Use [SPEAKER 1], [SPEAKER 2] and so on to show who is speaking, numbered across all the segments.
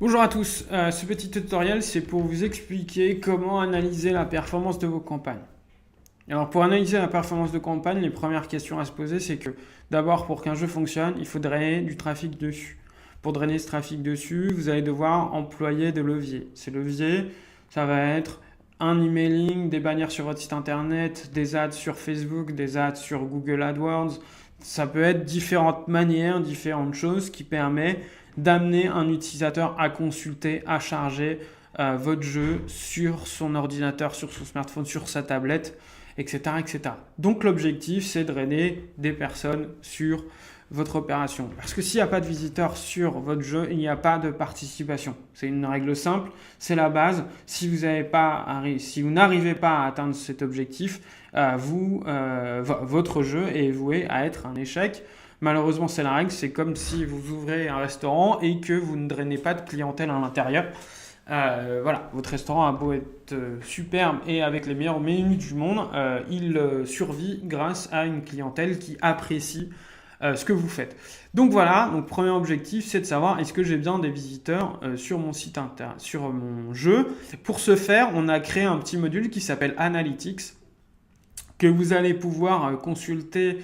[SPEAKER 1] Bonjour à tous, ce petit tutoriel c'est pour vous expliquer comment analyser la performance de vos campagnes. Alors pour analyser la performance de campagne, les premières questions à se poser c'est que d'abord pour qu'un jeu fonctionne, il faut drainer du trafic dessus. Pour drainer ce trafic dessus, vous allez devoir employer des leviers. Ces leviers, ça va être un emailing, des bannières sur votre site internet, des ads sur Facebook, des ads sur Google AdWords. Ça peut être différentes manières, différentes choses qui permettent d'amener un utilisateur à consulter, à charger votre jeu sur son ordinateur, sur son smartphone, sur sa tablette, etc. etc. Donc l'objectif, c'est de drainer des personnes sur votre opération. Parce que s'il n'y a pas de visiteurs sur votre jeu, il n'y a pas de participation. C'est une règle simple, c'est la base. Si vous n'arrivez pas à atteindre cet objectif, votre jeu est voué à être un échec. Malheureusement, c'est la règle. C'est comme si vous ouvrez un restaurant et que vous ne drainez pas de clientèle à l'intérieur. Voilà, votre restaurant a beau être superbe et avec les meilleurs menus du monde, il survit grâce à une clientèle qui apprécie ce que vous faites. Donc voilà, donc premier objectif, c'est de savoir est-ce que j'ai bien des visiteurs sur mon site internet, sur mon jeu. Pour ce faire, on a créé un petit module qui s'appelle Analytics que vous allez pouvoir consulter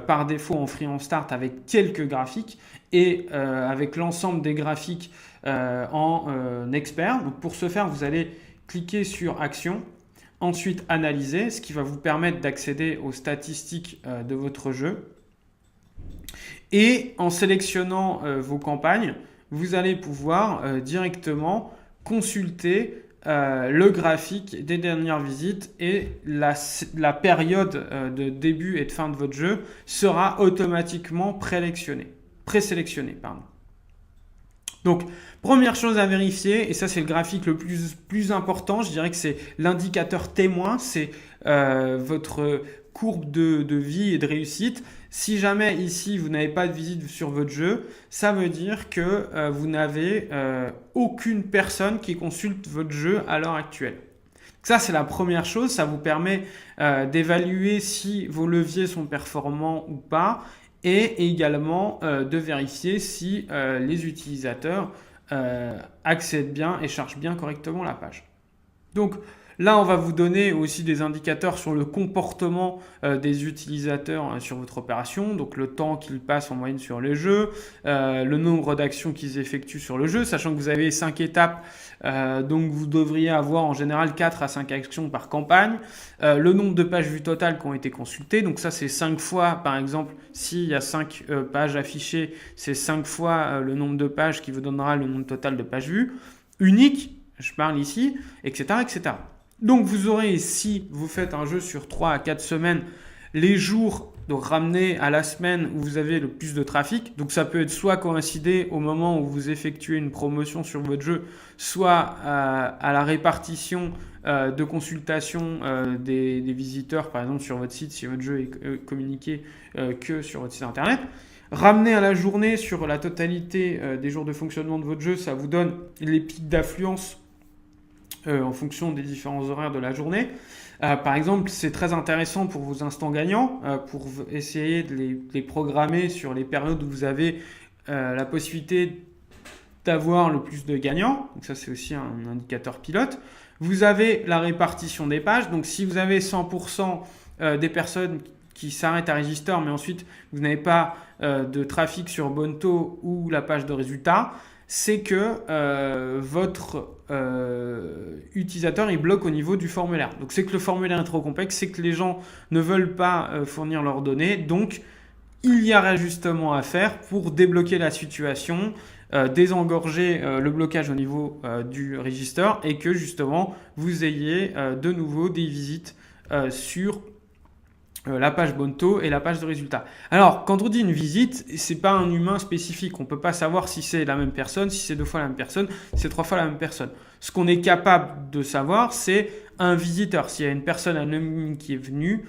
[SPEAKER 1] par défaut en Free On Start avec quelques graphiques et avec l'ensemble des graphiques en expert. Donc pour ce faire, vous allez cliquer sur Action, ensuite Analyser, ce qui va vous permettre d'accéder aux statistiques de votre jeu. Et en sélectionnant vos campagnes, vous allez pouvoir directement consulter le graphique des dernières visites et la période de début et de fin de votre jeu sera automatiquement présélectionnée. Donc, première chose à vérifier, et ça c'est le graphique le plus important, je dirais que c'est l'indicateur témoin, c'est votre courbe de vie et de réussite. Si jamais ici vous n'avez pas de visite sur votre jeu, ça veut dire que vous n'avez aucune personne qui consulte votre jeu à l'heure actuelle. Ça, c'est la première chose. Ça vous permet d'évaluer si vos leviers sont performants ou pas et également de vérifier si les utilisateurs accèdent bien et chargent bien correctement la page. Donc là, on va vous donner aussi des indicateurs sur le comportement des utilisateurs sur votre opération, donc le temps qu'ils passent en moyenne sur les jeux, le nombre d'actions qu'ils effectuent sur le jeu, sachant que vous avez 5 étapes, donc vous devriez avoir en général 4 à 5 actions par campagne, le nombre de pages vues totales qui ont été consultées, donc ça c'est 5 fois, par exemple, s'il y a 5 pages affichées, c'est 5 fois le nombre de pages qui vous donnera le nombre total de pages vues, unique, je parle ici, etc. etc. Donc vous aurez, si vous faites un jeu sur 3 à 4 semaines, les jours donc ramenés à la semaine où vous avez le plus de trafic. Donc ça peut être soit coïncider au moment où vous effectuez une promotion sur votre jeu, soit à la répartition de consultation des visiteurs, par exemple sur votre site, si votre jeu est communiqué que sur votre site internet. Ramener à la journée sur la totalité des jours de fonctionnement de votre jeu, ça vous donne les pics d'affluence en fonction des différents horaires de la journée. Par exemple, c'est très intéressant pour vos instants gagnants, pour essayer de les programmer sur les périodes où vous avez la possibilité d'avoir le plus de gagnants. Donc ça, c'est aussi un indicateur pilote. Vous avez la répartition des pages. Donc si vous avez 100% des personnes qui s'arrêtent à Register, mais ensuite vous n'avez pas de trafic sur Bonto ou la page de résultats, c'est que votre utilisateur il bloque au niveau du formulaire. Donc c'est que le formulaire est trop complexe, c'est que les gens ne veulent pas fournir leurs données. Donc il y a réajustement à faire pour débloquer la situation, désengorger le blocage au niveau du register et que justement vous ayez de nouveau des visites sur la page Bonto et la page de résultats. Alors, quand on dit une visite, c'est pas un humain spécifique. On peut pas savoir si c'est la même personne, si c'est 2 fois la même personne, si c'est 3 fois la même personne. Ce qu'on est capable de savoir, c'est un visiteur. S'il y a une personne anonyme qui est venue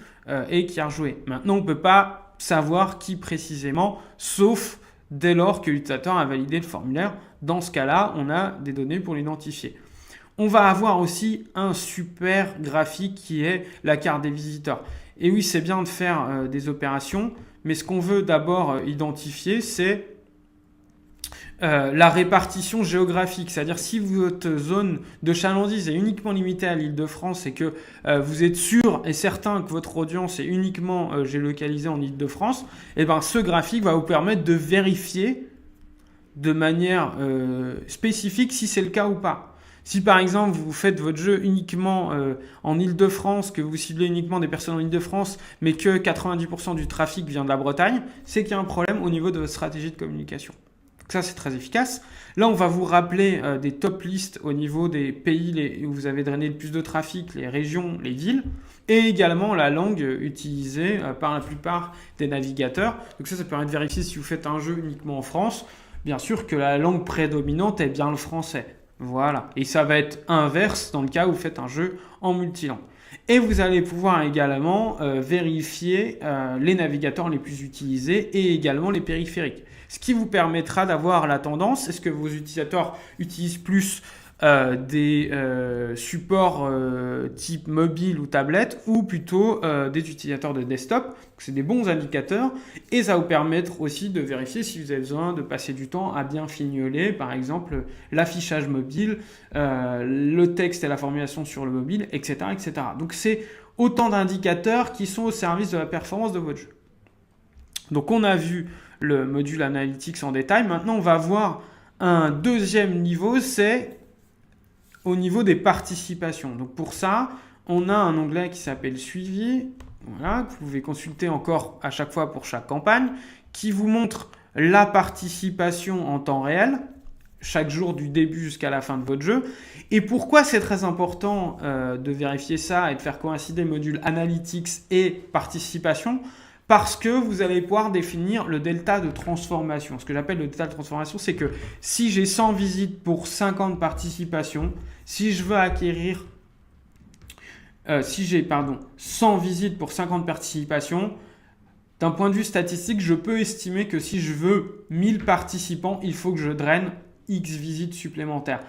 [SPEAKER 1] et qui a rejoué. Maintenant, on peut pas savoir qui précisément, sauf dès lors que l'utilisateur a validé le formulaire. Dans ce cas-là, on a des données pour l'identifier. On va avoir aussi un super graphique qui est la carte des visiteurs. Et oui, c'est bien de faire des opérations, mais ce qu'on veut d'abord identifier, c'est la répartition géographique, c'est-à-dire si votre zone de chalandise est uniquement limitée à l'Île-de-France et que vous êtes sûr et certain que votre audience est uniquement géolocalisée en Île-de-France, et ben ce graphique va vous permettre de vérifier de manière spécifique si c'est le cas ou pas. Si par exemple vous faites votre jeu uniquement en Île-de-France, que vous ciblez uniquement des personnes en Île-de-France, mais que 90% du trafic vient de la Bretagne, c'est qu'il y a un problème au niveau de votre stratégie de communication. Donc ça, c'est très efficace. Là, on va vous rappeler des top lists au niveau des pays où vous avez drainé le plus de trafic, les régions, les villes, et également la langue utilisée par la plupart des navigateurs. Donc ça permet de vérifier si vous faites un jeu uniquement en France, bien sûr que la langue prédominante est bien le français. Voilà. Et ça va être inverse dans le cas où vous faites un jeu en multilangue. Et vous allez pouvoir également vérifier les navigateurs les plus utilisés et également les périphériques. Ce qui vous permettra d'avoir la tendance. Est-ce que vos utilisateurs utilisent plus des supports type mobile ou tablette ou plutôt des utilisateurs de desktop. Donc, c'est des bons indicateurs et ça va vous permettre aussi de vérifier si vous avez besoin de passer du temps à bien fignoler, par exemple l'affichage mobile, le texte et la formulation sur le mobile, etc., etc. Donc c'est autant d'indicateurs qui sont au service de la performance de votre jeu. Donc on a vu le module Analytics en détail. Maintenant on va voir un deuxième niveau, c'est au niveau des participations. Donc pour ça, on a un onglet qui s'appelle Suivi, voilà, que vous pouvez consulter encore à chaque fois pour chaque campagne, qui vous montre la participation en temps réel, chaque jour du début jusqu'à la fin de votre jeu. Et pourquoi c'est très important de vérifier ça et de faire coïncider le module Analytics et participation ? Parce que vous allez pouvoir définir le delta de transformation. Ce que j'appelle le delta de transformation, c'est que si j'ai 100 visites pour 50 participations, si je veux acquérir, si j'ai 100 visites pour 50 participations, d'un point de vue statistique, je peux estimer que si je veux 1000 participants, il faut que je draine X visites supplémentaires.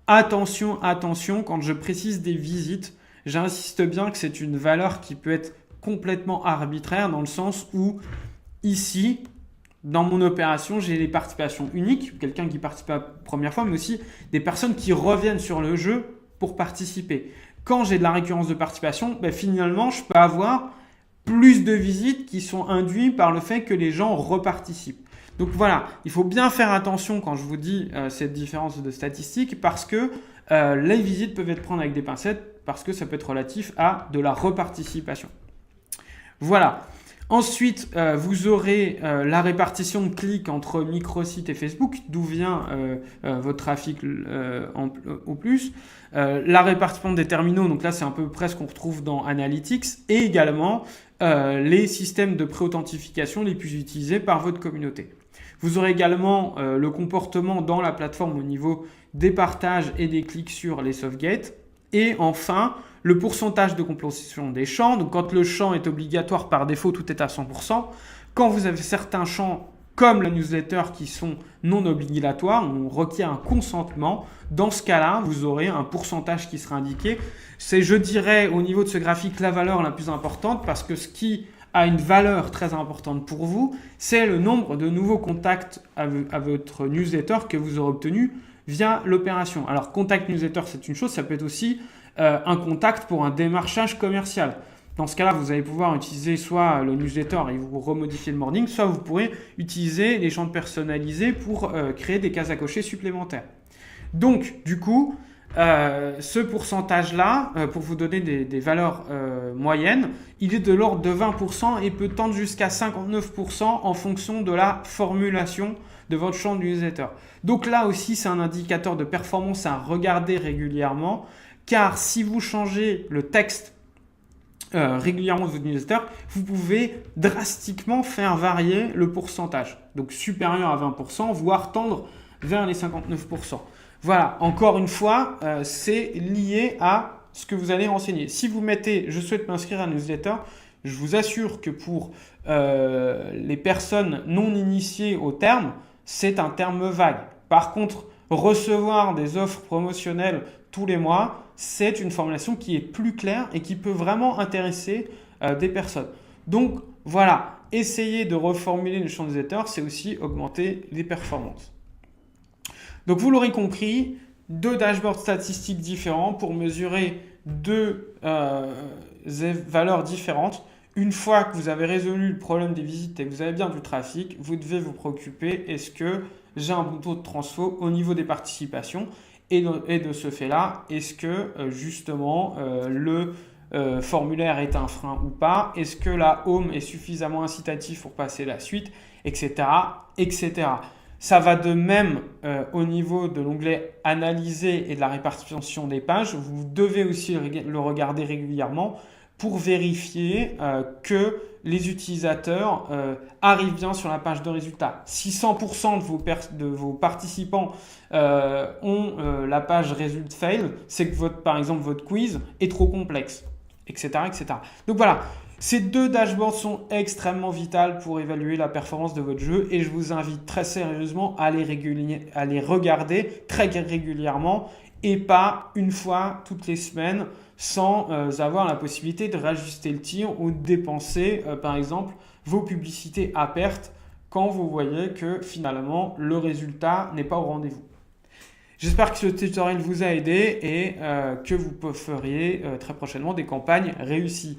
[SPEAKER 1] Attention, attention, quand je précise des visites, j'insiste bien que c'est une valeur qui peut être complètement arbitraire dans le sens où ici, dans mon opération, j'ai les participations uniques, quelqu'un qui participe la première fois, mais aussi des personnes qui reviennent sur le jeu pour participer. Quand j'ai de la récurrence de participation, finalement, je peux avoir plus de visites qui sont induites par le fait que les gens reparticipent. Donc voilà, il faut bien faire attention quand je vous dis cette différence de statistiques parce que les visites peuvent être prises avec des pincettes parce que ça peut être relatif à de la reparticipation. Voilà. Ensuite, vous aurez la répartition de clics entre microsite et Facebook, d'où vient votre trafic au plus. La répartition des terminaux, donc là c'est un peu près ce qu'on retrouve dans Analytics, et également les systèmes de pré-authentification les plus utilisés par votre communauté. Vous aurez également le comportement dans la plateforme au niveau des partages et des clics sur les softgates. Et enfin, le pourcentage de complétion des champs. Donc, quand le champ est obligatoire par défaut, tout est à 100%. Quand vous avez certains champs, comme la newsletter, qui sont non obligatoires, on requiert un consentement. Dans ce cas-là, vous aurez un pourcentage qui sera indiqué. C'est, je dirais, au niveau de ce graphique, la valeur la plus importante parce que ce qui a une valeur très importante pour vous, c'est le nombre de nouveaux contacts à votre newsletter que vous aurez obtenu via l'opération. Alors, contact newsletter, c'est une chose, ça peut être aussi un contact pour un démarchage commercial. Dans ce cas-là, vous allez pouvoir utiliser soit le newsletter et vous remodifier le morning, soit vous pourrez utiliser les champs personnalisés pour créer des cases à cocher supplémentaires. Donc, du coup, ce pourcentage-là, pour vous donner des valeurs moyennes, il est de l'ordre de 20% et peut tendre jusqu'à 59% en fonction de la formulation de votre champ de newsletter. Donc là aussi, c'est un indicateur de performance à regarder régulièrement, car si vous changez le texte régulièrement de votre newsletter, vous pouvez drastiquement faire varier le pourcentage. Donc supérieur à 20%, voire tendre vers les 59%. Voilà, encore une fois, c'est lié à ce que vous allez renseigner. Si vous mettez « je souhaite m'inscrire à la newsletter », je vous assure que pour les personnes non initiées au terme, c'est un terme vague. Par contre, recevoir des offres promotionnelles tous les mois, c'est une formulation qui est plus claire et qui peut vraiment intéresser des personnes. Donc voilà, essayer de reformuler le champ newsletter, c'est aussi augmenter les performances. Donc vous l'aurez compris, 2 dashboards statistiques différents pour mesurer 2 valeurs différentes. Une fois que vous avez résolu le problème des visites et que vous avez bien du trafic, vous devez vous préoccuper, est-ce que j'ai un bon taux de transfo au niveau des participations, et de ce fait-là, est-ce que justement le formulaire est un frein ou pas, est-ce que la home est suffisamment incitative pour passer la suite, etc. etc. Ça va de même au niveau de l'onglet analyser et de la répartition des pages. Vous devez aussi le regarder régulièrement pour vérifier que les utilisateurs arrivent bien sur la page de résultats. Si 100% de vos participants ont la page Result Fail, c'est que par exemple votre quiz est trop complexe, etc. etc. Donc voilà, ces 2 dashboards sont extrêmement vitaux pour évaluer la performance de votre jeu et je vous invite très sérieusement à les regarder très régulièrement et pas une fois toutes les semaines sans avoir la possibilité de réajuster le tir ou de dépenser par exemple vos publicités à perte quand vous voyez que finalement le résultat n'est pas au rendez-vous. J'espère que ce tutoriel vous a aidé et que vous feriez très prochainement des campagnes réussies.